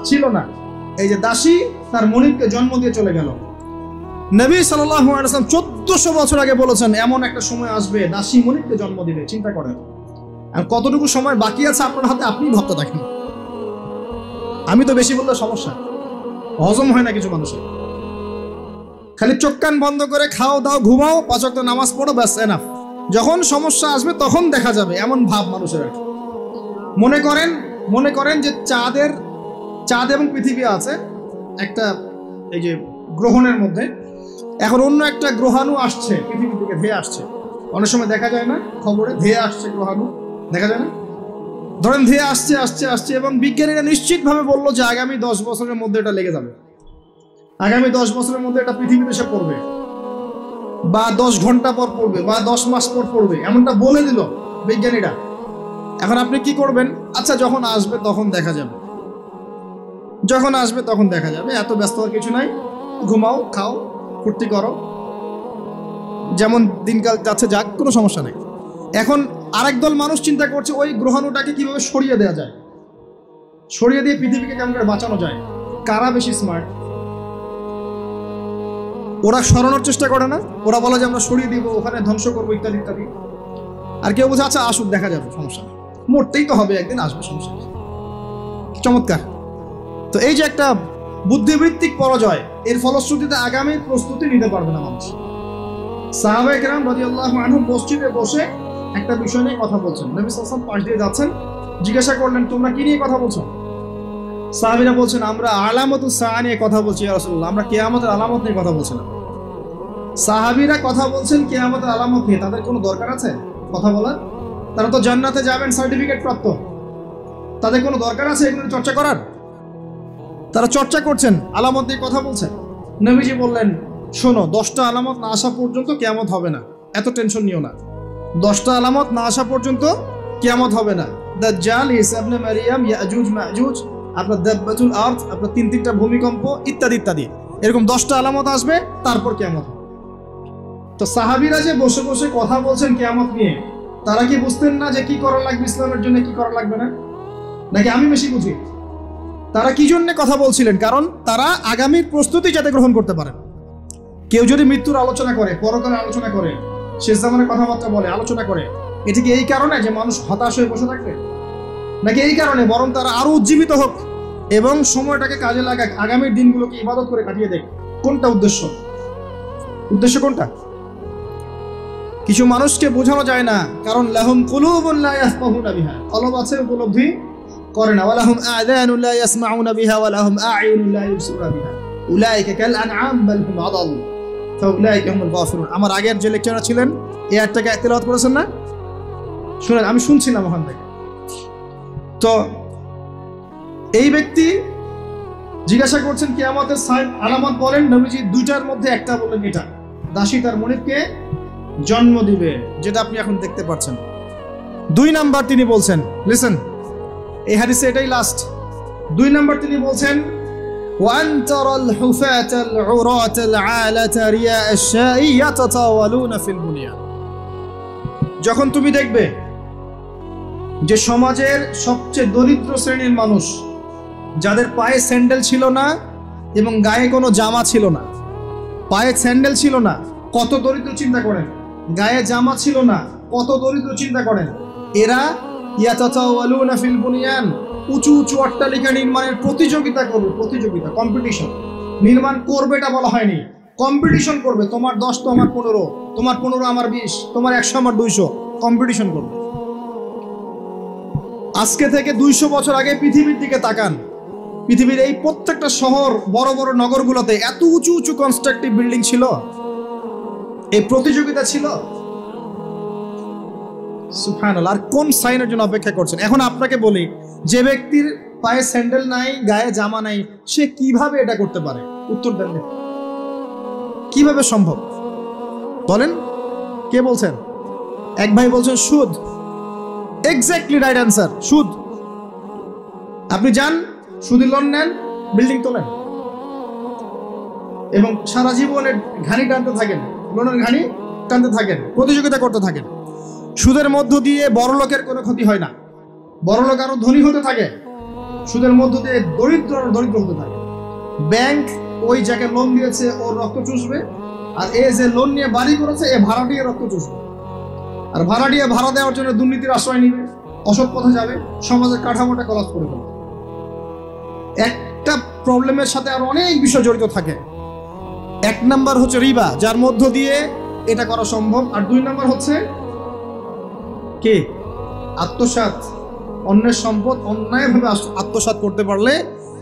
ছিল না। এই যে দাসী তার মনিবকে জন্ম দিয়ে চলে গেল। নবী সাল্লাল্লাহু আলাইহি ওয়াসাল্লাম 1400 বছর আগে বলেছেন এমন একটা সময় আসবে দাসী মনিবকে জন্ম দিবে। চিন্তা করেন, আর কতটুকু সময় বাকি আছে আপনার হাতে, আপনি ভাবতে থাকেন। আমি তো বেশি বললে সমস্যা, হজম হয় না কিছু মানুষের। খালি চোখ কান বন্ধ করে খাও দাও, ঘুমাও, 5 ওয়াক্ত নামাজ পড়ো, ব্যাস এনাফ। যখন সমস্যা আসবে তখন দেখা যাবে, এমন ভাব মানুষের। মনে করেন যে চাঁদ এবং পৃথিবী আছে একটা এই যে গ্রহণের মধ্যে। এখন অন্য একটা গ্রহাণু আসছে পৃথিবীর দিকে, ধেয়ে আসছে। অনেক সময় দেখা যায় না খবরে, ধেয়ে আসছে গ্রহাণু, দেখা যায় না? ধরেন ধেয়ে আসছে এবং বিজ্ঞানীরা নিশ্চিতভাবে বললো যে আগামী 10 বছরের মধ্যে এটা লেগে যাবে, আগামী 10 বছরের মধ্যে এটা পৃথিবীতে এসে পড়বে, বা 10 ঘন্টা পর পড়বে, বা 10 মাস পর পড়বে, এমনটা বলে দিল বিজ্ঞানীরা। এখন আপনি কি করবেন? আচ্ছা, যখন আসবে তখন দেখা যাবে, এত ব্যস্ত হওয়ার কিছু নাই, ঘুমাও, খাও, ফুর্তি করো, যেমন দিনকাল যাচ্ছে যাক, কোনো সমস্যা নেই। এখন আরেক দল মানুষ চিন্তা করছে ওই গ্রহাণুটাকে কিভাবে সরিয়ে দেওয়া যায়, সরিয়ে দিয়ে পৃথিবীকে কেমন করে বাঁচানো যায়। কারা বেশি স্মার্ট? ওরা সরানোর চেষ্টা করে না, ওরা বলে যে আমরা সরিয়ে দিব, ওখানে ধ্বংস করবো, ইত্যাদি ইত্যাদি। আর কেউ বলছে আচ্ছা আসুক, দেখা যাবে, সমস্যা নেই, মরতেই তো হবে, একদিন আসবে, সমস্যা নেই। চমৎকার। তো এই যে একটা বুদ্ধিবৃত্তিক পরাজয়, এর ফলশ্রুতিতে আগামী প্রস্তুতি নিতে পারবে না মানুষ। সাহাবায়ে কেরাম রাদিয়াল্লাহু আনহুম মসজিদে বসে একটা বিষয় নিয়ে কথা বলছেন। নবী সাল্লাল্লাহু আলাইহি ওয়াসাল্লাম পাশ দিয়ে যাচ্ছেন, জিজ্ঞাসা করলেন তোমরা কি নিয়ে কথা বলছো? সাহাবীরা বলছেন আমরা আলামাতুস সাআ নিয়ে কথা বলছি ইয়া রাসূলুল্লাহ, আমরা কিয়ামতের আলামত নিয়ে কথা বলছি না। সাহাবীরা কথা বলছেন কিয়ামতের আলামত নিয়ে, তাদের কোনো দরকার আছে কথা বলার? তারা তো জান্নাতে যাবেন সার্টিফিকেট প্রাপ্ত, তাদের কোনো দরকার আছে এগুলো চর্চা করার? তারা চর্চা করছেন, আলামত নিয়ে কথা বলছেন। নবীজি বললেন শোনো, 10টা আলামত না আসা পর্যন্ত কিয়ামত হবে না, এত টেনশন নিও না। 10টা আলামত না আসা পর্যন্ত কিয়ামত হবে না। দাজ্জাল, ঈসা ইবনে মারইয়াম, ইয়াজুজ মাজুজ, আপনার দাব্বাতুল আরদ, আপনার তিনটা ভূমিকম্প ইত্যাদি ইত্যাদি, এরকম 10টা আলামত আসবে, তারপর কিয়ামত হবে। তো সাহাবীরা যে বসে বসে কথা বলছেন কিয়ামত নিয়ে, তারা কি বুঝতেন না যে কি করা লাগবে ইসলামের জন্য, কি করা লাগবে না? নাকি আমি বেশি বুঝি? তারা কি জন্য কথা বলছিলেন? কারণ তারা আগামীর প্রস্তুতি যাতে গ্রহণ করতে পারেন। কেউ যদি মৃত্যুর আলোচনা করে, পরকালের আলোচনা করে, শেষ জামানের কথাবার্তা বলে, আলোচনা করে, এটি কি এই কারণে যে মানুষ হতাশ হয়ে বসে থাকবে, নাকি এই কারণে বরং তারা আরো উজ্জীবিত হোক এবং সময়টাকে কাজে লাগাক, আগামীর দিনগুলোকে ইবাদত করে কাটিয়ে দেয়? কোনটা উদ্দেশ্য? উদ্দেশ্য কোনটা? কিছু মানুষকে বোঝানো যায় না, কারণ লাহুম কুলুবুন লা ইয়াফকাহুনা বিহা, কলব আছে উপলব্ধি করে না। ওয়ালাহুম আযানুন লা ইয়াসমাউনা বিহা ওয়ালাহুম আ'য়ুনুন লা ইবসিরুনা বিহা উলাইকা কাল আনআম বাল হুম আদাল ফাউলাইকা হুমুল গাফিলুন। আমার আগের যে লেকচারার ছিলেন এই আয়াতটাকে তেলাওয়াত করেছেন না? শুনেন, আমি শুনছিলাম ওখান থেকে। তো এই ব্যক্তি জিজ্ঞাসা করছেন কিয়ামতের আলামত বলেন। নবীজি দুইটার মধ্যে একটা বললেন, এটা দাসী তার মনিবকে জন্ম দিবে, যেটা আপনি এখন দেখতে পাচ্ছেন। 2 নাম্বার তিনি বলছেন, লিসেন, এই হাদিসে এটাই লাস্ট। 2 নাম্বার তিনি বলছেন ওয়ান তারাল হুফাতাল উরাতাল আলাতা রিয়া আশ-শাই ইয়াতাতাওয়ালুনা ফিল বুনিয়ান। যখন তুমি দেখবে যে সমাজের সবচেয়ে দরিদ্র শ্রেণীর মানুষ, যাদের পায়ে স্যান্ডেল ছিল না এবং গায়ে কোনো জামা ছিল না, পায়ে স্যান্ডেল ছিল না, কত দরিদ্র চিন্তা করেন, গায়ে জামা ছিল না, কত দরিদ্র চিন্তা করেন, এরা ইয়াতাতাওয়ালুনা ফিল বুনিয়ান, উঁচু উঁচু অট্টালিকা নির্মাণের প্রতিযোগিতা করবে। প্রতিযোগিতা, কম্পিটিশন। নির্মাণ করবে এটা বলা হয়নি, কম্পিটিশন করবে। তোমার 10 তো আমার 15, তোমার 15 আমার 20, তোমার 100 আমার 200, কম্পিটিশন করবে। আজকে থেকে 200 বছর আগে পৃথিবীর দিকে তাকান, পৃথিবীর এই প্রত্যেকটা শহর, বড় বড় নগরগুলোতে এত উঁচু উঁচু কনস্ট্রাকটিভ বিল্ডিং ছিল, এই প্রতিযোগিতা ছিল। সুবহানাল্লাহ। আর কোন সাইনের জন্য অপেক্ষা করছেন? এখন আপনাকে বলি, যে ব্যক্তির পায়ে স্যান্ডেল নাই, গায়ে জামা নাই, সে কিভাবে এটা করতে পারে? উত্তর দেন, কিভাবে সম্ভব বলেন? কে বলছেন? এক ভাই বলছেন সুদ। এক্স্যাক্টলি রাইট অ্যান্সার, সুদ। আপনি যান, সুদি লোন নেন, বিল্ডিং তোলেন এবং সারা জীবনের ঘানি টানতে থাকেন, লোনের ঘানি টানতে থাকেন, প্রতিযোগিতা করতে থাকেন। সুদের মধ্য দিয়ে বড় লোকের কোনো ক্ষতি হয় না, বড় লোক আরো ধনী হতে থাকে, সুদের মধ্য দিয়ে দরিদ্র আরো দরিদ্র হতে থাকে। ব্যাংক ওই যাকে লোন দিয়েছে ওর রক্ত চুষবে, আর এ যে লোন নিয়ে বাড়ি করেছে এ ভাড়াটিয়া রক্ত চুষবে, আর ভাড়াটিয়া ভাড়া দেওয়ার জন্য দুর্নীতির আশ্রয় নিবে, অসৎ পথে যাবে, সমাজের কাঠামোটা কলাপ করে দেবে। একটা প্রবলেমের সাথে আরো অনেক বিষয় জড়িত থাকে। 1 নাম্বার হচ্ছে রিবা, যার মধ্য দিয়ে এটা করা সম্ভব। আর 2 নাম্বার হচ্ছে কি? আত্মসাৎ। অন্যের সম্পদ অন্যায়ভাবে আত্মসাৎ করতে পারলে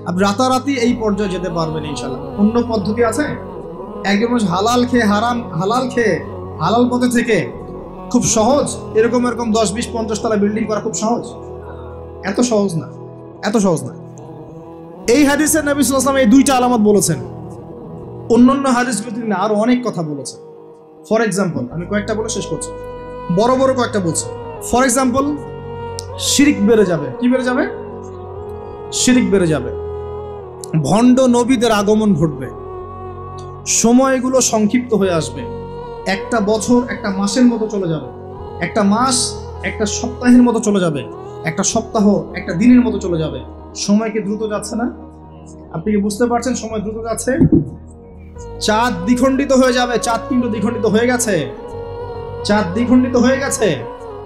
আপনি রাতারাতি এই পর্যায়ে যেতে পারবেন ইনশাআল্লাহ। অন্য পদ্ধতি আছে? একজন মানুষ হালাল খেয়ে হালাল পথে থেকে খুব সহজ এরকম 10, 20, 50 তলা বিল্ডিং করা খুব সহজ? এত সহজ না, এত সহজ না। এই হাদিসে নবী সাল্লাল্লাহু আলাইহি ওয়াসাল্লাম এই 2টা আলামত বলেছেন। অন্যান্য হাদিসগুলোতে তিনি আরো অনেক কথা বলেছেন। ফর এক্সাম্পল, আমি কয়েকটা বলে শেষ করছি, বড় বড় কয়েকটা বলছি। ফর এক্সাম্পল, শিরিক বেড়ে যাবে। কি বেড়ে যাবে? শিরিক বেড়ে যাবে। ভণ্ড নবীদের আগমন ঘটবে, সময়গুলো সংক্ষিপ্ত হয়ে আসবে। একটা বছর একটা মাসের মতো চলে যাবে, একটা মাস একটা সপ্তাহের মতো চলে যাবে, একটা সপ্তাহ একটা দিনের মতো চলে যাবে। সময় কি দ্রুত যাচ্ছে না? আপনি কি বুঝতে পারছেন সময় দ্রুত যাচ্ছে? চাঁদ দ্বিখণ্ডিত হয়ে যাবে। চাঁদ কিন্তু দ্বিখণ্ডিত হয়ে গেছে, চাঁদ দ্বিখণ্ডিত হয়ে গেছে।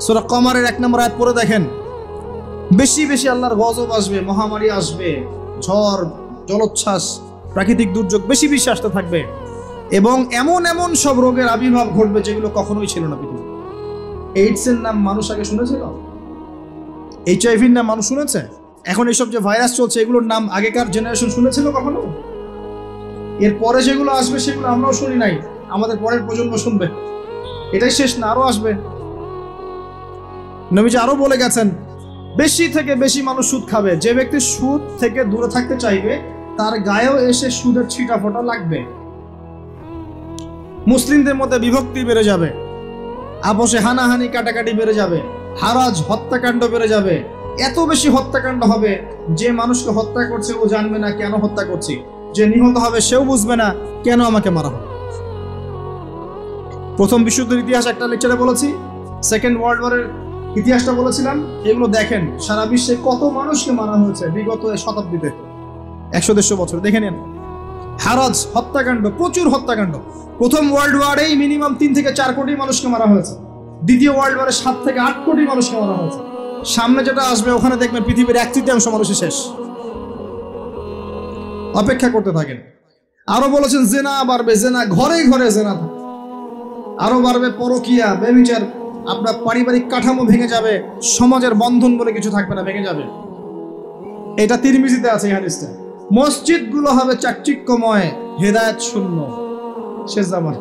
সূরা কমারের 1 নম্বর আয়াত পড়ে দেখেন। বেশি বেশি আল্লাহর গজব আসবে, মহামারী আসবে, ঝড়, জলোচ্ছ্বাস, প্রাকৃতিক দুর্যোগ বেশি বেশি আসতে থাকবে এবং এমন এমন সব রোগের আবির্ভাব ঘটবে যেগুলো কখনোই ছিল না পৃথিবীতে। এইডসের নাম মানুষ আগে শুনেছিল? HIV-র নাম মানুষ শুনেছে? এখন এইসব যে ভাইরাস চলছে এগুলোর নাম আগেকার জেনারেশন শুনেছিল কখনো? এর পরে যেগুলো আসবে সেগুলো আমরাও শুনি নাই, আমাদের পরের প্রজন্ম শুনবে। এটাই শেষ না, আরো আসবে। নবীজি আরো বলে গেছেন, বেশি থেকে বেশি মানুষ সুদ খাবে। যে ব্যক্তি সুদ থেকে দূরে থাকতে চাইবে তার গায়েও এসে সুদের ছিটা ফোঁটা লাগবে। মুসলিমদের মধ্যে বিভক্তি বেড়ে যাবে, আপোষে হানাহানি কাটাকাটি বেড়ে যাবে, হারাজ হত্যাকাণ্ড বেড়ে যাবে। এত বেশি হত্যাকাণ্ড হবে যে মানুষকে হত্যা করছে ও জানবে না কেন হত্যা করছি, যে নিহত হবে সেও বুঝবে না কেন আমাকে মারা হবে। প্রথম বিশ্বযুদ্ধের ইতিহাস একটা লেকচারে বলেছি, সেকেন্ড ওয়ার্ল্ড ওয়ারের ইতিহাসটা বলেছিলাম। এগুলো দেখেন সারা বিশ্বে কত মানুষকে মারা হয়েছে বিগত শতাব্দীতে, 100-150 বছর দেখে নেন। হারাজ হত্যাকাণ্ড, প্রচুর হত্যাকাণ্ড। প্রথম ওয়ার্ল্ড ওয়ারেই মিনিমাম 3 থেকে 4 কোটি মানুষকে মারা হয়েছে। দ্বিতীয় ওয়ার্ল্ড ওয়ারে 7 থেকে 8 কোটি মানুষকে মারা হয়েছে। সামনে যেটা আসবে ওখানে দেখবেন পৃথিবীর 1/3 মানুষই শেষ। অপেক্ষা করতে থাকেন। আরো বলেছেন জেনা বাড়বে, জেনা ঘরে ঘরে জেনা থাকবে। আরো বাড়বে পরকিয়া, ব্যভিচার। আপনার পারিবারিক কাঠামো ভেঙে যাবে, সমাজের বন্ধন বলে কিছু থাকবে না, ভেঙে যাবে। এটা তিরমিজিতে আছে এই হাদিসটা। মসজিদগুলো হবে চাকচিক্যময়, হেদায়েত শূন্য। শেষ জামান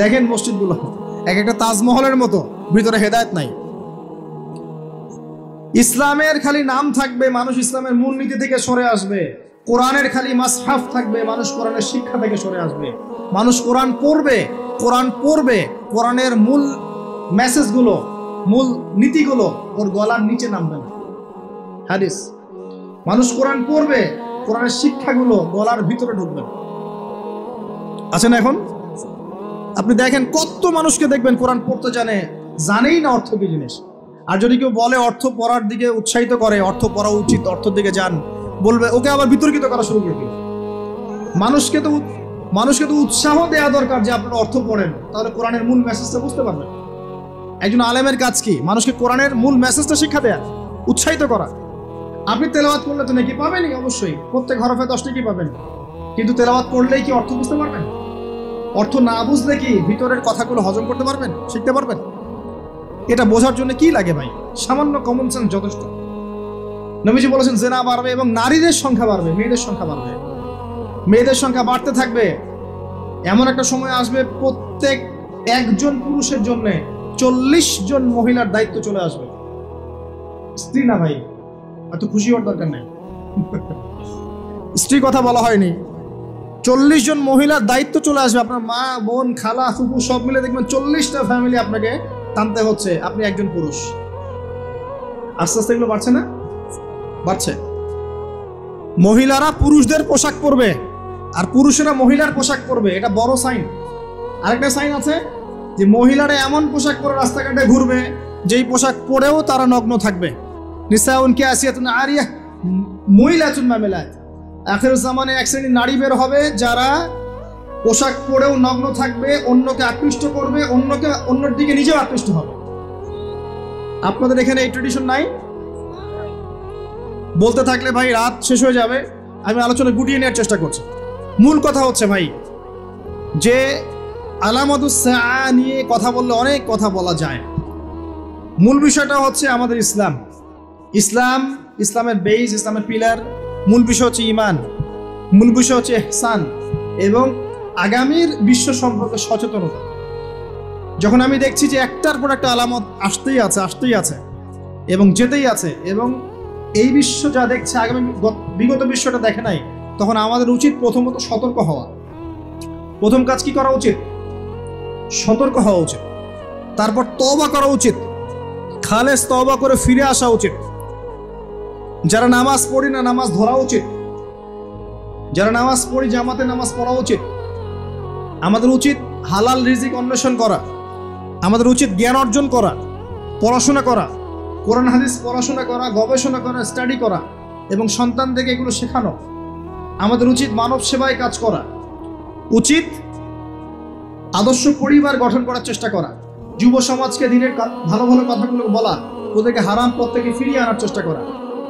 দেখেন মসজিদগুলো এক একটা তাজমহলের মতো, ভিতরে হেদায়েত নাই। ইসলামের খালি নাম থাকবে, মানুষ ইসলামের মূলনীতি থেকে সরে আসবে। কোরআনের খালি মাসহাফ থাকবে, মানুষ কোরআনের শিক্ষা থেকে সরে আসবে। মানুষ কোরআন পড়বে, কোরআনের মূল মেসেজগুলো, মূল নীতিগুলো ওর গলার নিচে নামবে না। হাদিস, মানুষ কোরআন পড়বে, কোরআনের শিক্ষাগুলো গলার ভিতরে ঢুকবে না। আছেন এখন আপনি দেখেন কত মানুষকে দেখবেন কোরআন পড়তে জানেই না অর্থ কি জিনিস। আর যদি কেউ বলে অর্থ পড়ার দিকে উৎসাহিত করে, অর্থ পড়া উচিত, অর্থের দিকে যান, বলবে ওকে আবার বিতর্কিত করা শুরু করে দিবে। মানুষকে তো উৎসাহ দেওয়া দরকার যে আপনারা অর্থ পড়েন, তাহলে কোরআনের মূল মেসেজটা বুঝতে পারবেন। একজন আলেমের কাজ কি? মানুষকে কোরআনের মূল মেসেজটা শিক্ষা দেয়া, উৎসাহিত করা। আপনি তেলাওয়াত করলে তো নাকি পাবেনই, অবশ্যই প্রত্যেক হরফে 10 নাকি পাবেন, কিন্তু তেলাওয়াত করলেই কি অর্থ বুঝতে পারবেন? অর্থ না বুঝলে কি ভিতরের কথাগুলো হজম করতে পারবেন, শিখতে পারবেন? এটা বোঝার জন্য কি লাগে ভাই? সামান্য কমন সেন্স যথেষ্ট। নবীজি বলেছেন জেনা বাড়বে এবং নারীদের সংখ্যা বাড়বে, মেয়েদের সংখ্যা বাড়বে। মেয়েদের সংখ্যা বাড়তে থাকবে। এমন একটা সময় আসবে প্রত্যেক একজন পুরুষের জন্য 40 জন মহিলার দায়িত্ব চলে আসবে। স্ত্রী না ভাই, এত খুশি হওয়ার দরকার নেই। স্ত্রী কথা বলা হয়নি। 40 জন মহিলার দায়িত্ব চলে আসবে। আপনার মা, বোন, খালা, ফুফু সব মিলে দেখবেন 40টা ফ্যামিলি আপনাকে টানতে হচ্ছে, আপনি একজন পুরুষ। আস্তে আস্তে এগুলো বাড়ছে না? বাড়ছে। মহিলারা পুরুষদের পোশাক পরবে আর পুরুষেরা মহিলার পোশাক পরবে, এটা বড় সাইন। আরেকটা সাইন আছে যে মহিলারা এমন পোশাক পরে রাস্তাঘাটে ঘুরবে যেই পোশাক পরেও তারা নগ্ন থাকবে। নিসাউন কাসিয়াতুন আরিয়াহ মুইলাতুন মামিলাত। আখির জামানে এক শ্রেণীর নারী বের হবে যারা পোশাক পরেও নগ্ন থাকবে, অন্যকে আকৃষ্ট করবে, অন্যর দিকে নিজেও আকৃষ্ট হবে। আপনাদের এখানে এই ট্রেডিশন নাই? বলতে থাকলে ভাই রাত শেষ হয়ে যাবে, আমি আলোচনা গুটিয়ে নেওয়ার চেষ্টা করছি। মূল কথা হচ্ছে ভাই যে আলামাতুস সাআ নিয়ে কথা বললে অনেক কথা বলা যায়। মূল বিষয়টা হচ্ছে আমাদের ইসলামের বেস, ইসলামের পিলার। মূল বিষয় হচ্ছে ঈমান, মূল বিষয় হচ্ছে ইহসান এবং আগামীর বিশ্ব সম্পর্কে সচেতনতা। যখন আমি দেখছি যে একটার পর একটা আলামত আসতেই আছে এবং যেতেই আছে, এবং এই বিশ্ব যা দেখছে আগামী বিগত বিশ্বটা দেখে নাই, তখন আমাদের উচিত প্রথমত সতর্ক হওয়া। প্রথম কাজ কি করা উচিত? সতর্ক হওয়া উচিত। তারপর তওবা করা উচিত, খালেস তওবা করে ফিরে আসা উচিত। যারা নামাজ পড়ি না নামাজ ধরা উচিত, যারা নামাজ পড়ি জামাতে নামাজ পড়া উচিত। আমাদের উচিত হালাল রিজিক অন্বেষণ করা, আমাদের উচিত জ্ঞান অর্জন করা, পড়াশোনা করা, কোরআন হাদিস পড়াশোনা করা, গবেষণা করা, স্টাডি করা এবং সন্তানদেরকে এগুলো শেখানো। আমাদের উচিত মানব সেবায় কাজ করা, উচিত আদর্শ পরিবার গঠন করার চেষ্টা করা, যুব সমাজকে দিনের ভালো ভালো কথাগুলো বলা, ওদেরকে হারাম পথ থেকে ফিরিয়ে আনার চেষ্টা করা,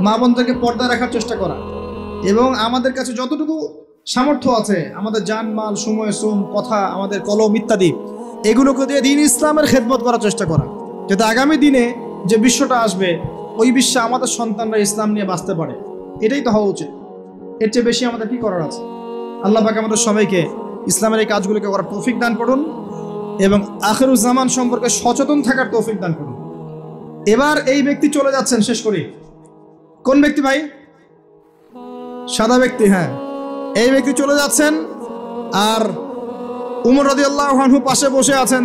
মা বোনদেরকে পর্দা রাখার চেষ্টা করা, এবং আমাদের কাছে যতটুকু সামর্থ্য আছে আমাদের জানমাল, সময়, শ্রম, কথা, আমাদের কলম ইত্যাদি এগুলোকে দিয়ে দ্বীন ইসলামের খেদমত করার চেষ্টা করা। যাতে আগামী দিনে যে বিশ্বটা আসবে ওই বিশ্বে আমাদের সন্তানরা ইসলাম নিয়ে বাঁচতে পারে। এটাই তো হওয়া উচিত। এর চেয়ে বেশি আমাদের কি করার আছে? আল্লাহ পাক আমাদের সবাইকে ইসলামের এই কাজগুলোকে করার তৌফিক দান করুন এবং আখিরুজ্জামান সম্পর্কে সচেতন থাকার তৌফিক দান করুন। এবার এই ব্যক্তি চলে যাচ্ছেন, শেষ করি। কোন ব্যক্তি ভাই? সাদা ব্যক্তি, হ্যাঁ। এই ব্যক্তি চলে যাচ্ছেন আর উমর রাদিয়াল্লাহু আনহু পাশে বসে আছেন।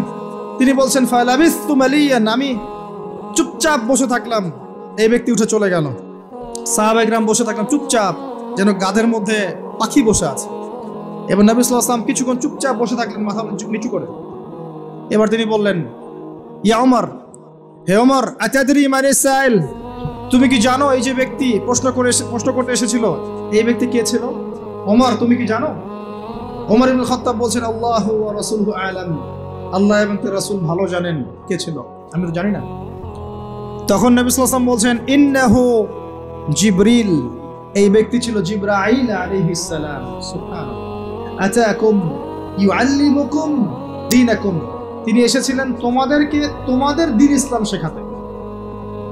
তিনি বলছেন ফালাবিস্তু মালিয়ান, আমি চুপচাপ বসে থাকলাম। এই ব্যক্তি উঠে চলে গেল। সাহাবায়ে কেরাম বসে থাকলাম চুপচাপ, যেন গাধের মধ্যে পাখি বসে আছে। এবার নবী সাল্লাল্লাহু আলাইহি ওয়াসাল্লাম কিছুক্ষণ চুপচাপ বসে থাকলেন, মাথা নিচু করে। এবার তিনি বললেন, ইয়া ওমর, হে ওমর, আতাদরি মানিস সাইল, তুমি কি জানো এই যে ব্যক্তি প্রশ্ন করতে এসেছিল, এই ব্যক্তি কে ছিল? ওমর, তুমি কি জানো? ওমর ইবনে খাত্তাব বলছেন, আল্লাহু ওয়া রাসূলুহু আ'লাম, আল্লাহ এবং তার রাসূল ভালো জানেন কে ছিল, আমি তো জানি না। তখন নবী সাল্লাল্লাহু আলাইহি ওয়াসাল্লাম বলছেন, ইন্নাহু জিবরিল, এই ব্যক্তি ছিল জিবরাইল আলাইহিস সালাম। সুবহানাল্লাহ। আতাকুম ইউআল্লিমুকুম দীনাকুম, তিনি এসেছিলেন তোমাদেরকে তোমাদের দ্বীন ইসলাম শেখাতে।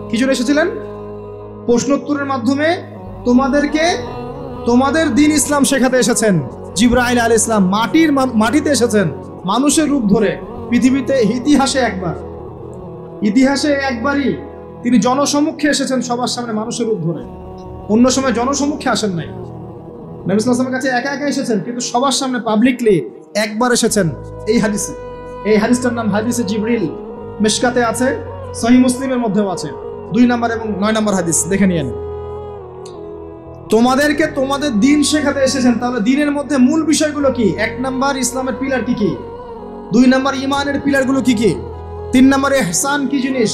কি জন্য এসেছিলেন? প্রশ্নোত্তরের মাধ্যমে তোমাদেরকে তোমাদের দ্বীন ইসলাম শেখাতে এসেছেন। জিবরাইল আলাইহিস সালাম মাটিতে এসেছেন, মানুষের রূপ ধরে। পৃথিবীতে ইতিহাসে একবারই তিনি জনসমক্ষে এসেছেন, সবার সামনে মানুষের রূপ ধরে। অন্য সময় জনসমক্ষে আসেন নাই। নবী সাল্লাল্লাহু আলাইহি ওয়াসাল্লামের কাছে একা একা এসেছেন, কিন্তু সবার সামনে পাবলিকলি একবার এসেছেন। এই হাদিসটার নাম হাদিসে জিবরিল। মিশকাতে আছে, সহিহ মুসলিমের মধ্যেও আছে। 2 নম্বর এবং 9 নম্বর হাদিস দেখে নিয়েন। তোমাদেরকে তোমাদের দ্বীন শেখাতে এসেছেন। তাহলে দ্বীনের মধ্যে মূল বিষয়গুলো কি? 1 নম্বর ইসলামের পিলার কি কি, 2 নম্বর ঈমানের পিলারগুলো কি কি, 3 নম্বর ইহসান কি জিনিস,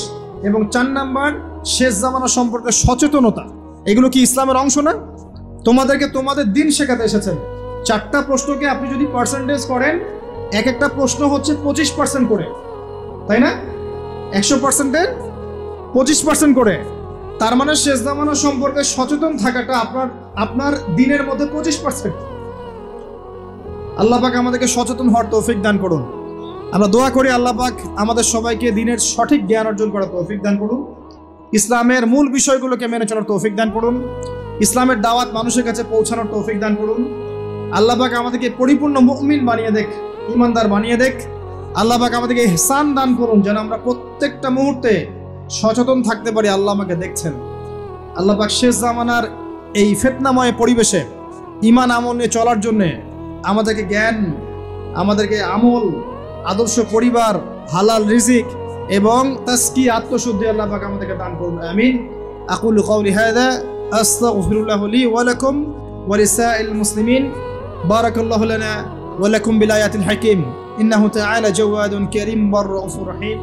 এবং 4 নম্বর শেষ জামানা সম্পর্কে সচেতনতা। এগুলো কি ইসলামের অংশ না? তোমাদেরকে তোমাদের দ্বীন শেখাতে এসেছেন। 4টা প্রশ্নকে আপনি যদি পার্সেন্টেজ করেন, এক একটা প্রশ্ন হচ্ছে 25% করে, তাই না? 100%-এর 25% করে। তার মানে শেষ জামানা সম্পর্কে সচেতন থাকাটা আপনার দ্বীনের মধ্যে 25%। আল্লাহ পাক আমাদেরকে সচেতন হওয়ার তৌফিক দান করুন। আমরা দোয়া করি আল্লাহ পাক আমাদের সবাইকে দ্বীনের সঠিক জ্ঞান অর্জন করার তৌফিক দান করুন। ইসলামের মূল বিষয়গুলোকে মেনে চলার তৌফিক দান করুন। ইসলামের দাওয়াত মানুষের কাছে পৌঁছানোর তৌফিক দান করুন। আল্লাহ পাক আমাদেরকে পরিপূর্ণ মুমিন বানিয়ে দেখ, ঈমানদার বানিয়ে দেখ। আল্লাহ পাক আমাদেরকে ইহসান দান করুন, যেন আমরা প্রত্যেকটা মুহূর্তে সচেতন থাকতে পারি আল্লাহ আমাকে দেখছেন। আল্লাহ পাক শেষ জামানার এই ফিতনাময় পরিবেশে ঈমান আমল নিয়ে চলার জন্যে আমাদেরকে জ্ঞান, আমাদেরকে আমল, আদর্শ পরিবার, হালাল রিজিক এবং তাসকি, আত্মশুদ্ধি আল্লাহ পাক আমাদেরকে দান করুন। আমিন। আকুলু কওলি হাযা আস্তাগফিরুল্লাহ লি ওয়া লাকুম ওয়া লিসাইল মুসলিমিন। বারাকাল্লাহু লানা ওয়া লাকুম বিল আয়াতিল হাকীম। ইন্নাহু তাআলা জাওয়াদুন কারীম ওয়া রাউফুর রহিম।